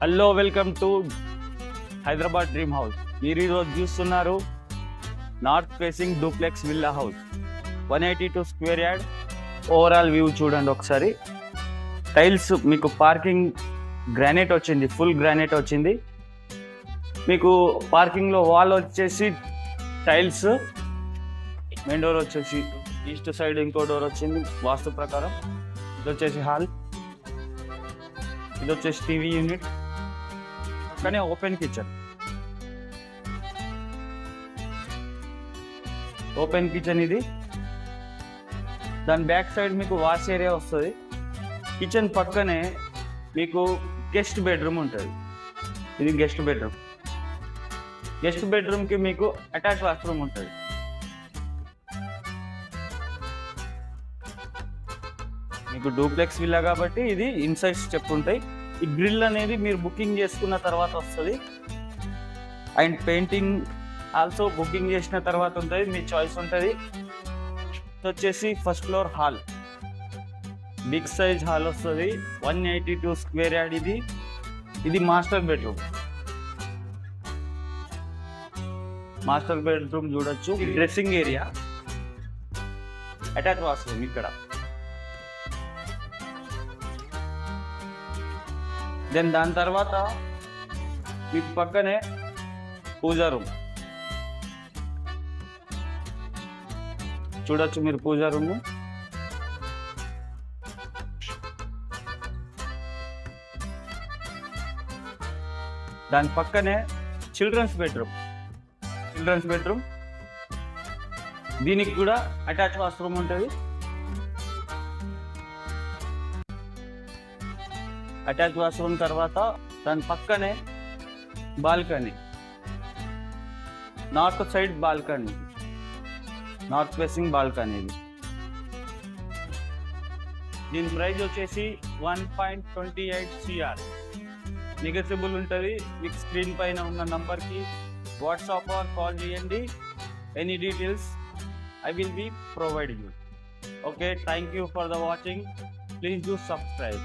Hello welcome to Hyderabad dream house. మీరు ఈరోజు చూస్తున్నారు north facing duplex villa house, 182 square yard. Overall view చూడండి ఒకసారి. టైల్స్ మీకు పార్కింగ్ గ్రానైట్ వచ్చింది, ఫుల్ గ్రానైట్ వచ్చింది. మీకు పార్కింగ్లో వాల్ వచ్చేసి టైల్స్, మెయిన్ డోర్ వచ్చేసి ఈస్ట్ సైడ్ ఇంకో డోర్ వచ్చింది వాస్తు ప్రకారం. ఇది వచ్చేసి హాల్, ఇది వచ్చేసి టీవీ యూనిట్, కానీ ఓపెన్ కిచెన్. ఓపెన్ కిచెన్ ఇది. దాని బ్యాక్ సైడ్ మీకు వాష్ ఏరియా వస్తుంది. కిచెన్ పక్కనే మీకు గెస్ట్ బెడ్రూమ్ ఉంటుంది. ఇది గెస్ట్ బెడ్రూమ్. గెస్ట్ బెడ్రూమ్కి మీకు అటాచ్ వాష్రూమ్ ఉంటుంది. మీకు డూప్లెక్స్ విల్లా కాబట్టి ఇది ఇన్సైడ్ స్టెప్ ఉంటాయి. ఈ గ్రిల్ అనేది మీరు బుకింగ్ చేసుకున్న తర్వాత వస్తుంది. అండ్ పెయింటింగ్ ఆల్సో బుకింగ్ చేసిన తర్వాత ఉంటుంది, మీ చాయిస్ ఉంటుంది. ఇది వచ్చేసి first floor hall, big size hall వస్తుంది, 182 స్క్వేర్ యార్డ్. ఇది మాస్టర్ బెడ్రూమ్. మాస్టర్ బెడ్రూమ్ చూడొచ్చు. డ్రెస్సింగ్ ఏరియా, అటాచ్ వాష్రూమ్ ఇక్కడ. దెన్ దాని తర్వాత మీకు పక్కనే పూజా రూమ్ చూడొచ్చు మీరు. పూజా రూమ్, దాని పక్కనే చిల్డ్రన్స్ బెడ్రూమ్. దీనికి కూడా అటాచ్ వాష్రూమ్ ఉంటుంది. అటాచ్ వాష్రూమ్ తర్వాత దాని పక్కనే balcony, north side balcony, north facing balcony. దీని ప్రైస్ వచ్చేసి 1.28 CR. నెగోషియబుల్ ఉంటుంది. మీకు స్క్రీన్ పైన ఉన్న నంబర్కి వాట్సాప్ ఆర్ కాల్ చేయండి. Any details I will be providing you. Okay, thank you for the watching. Please do subscribe.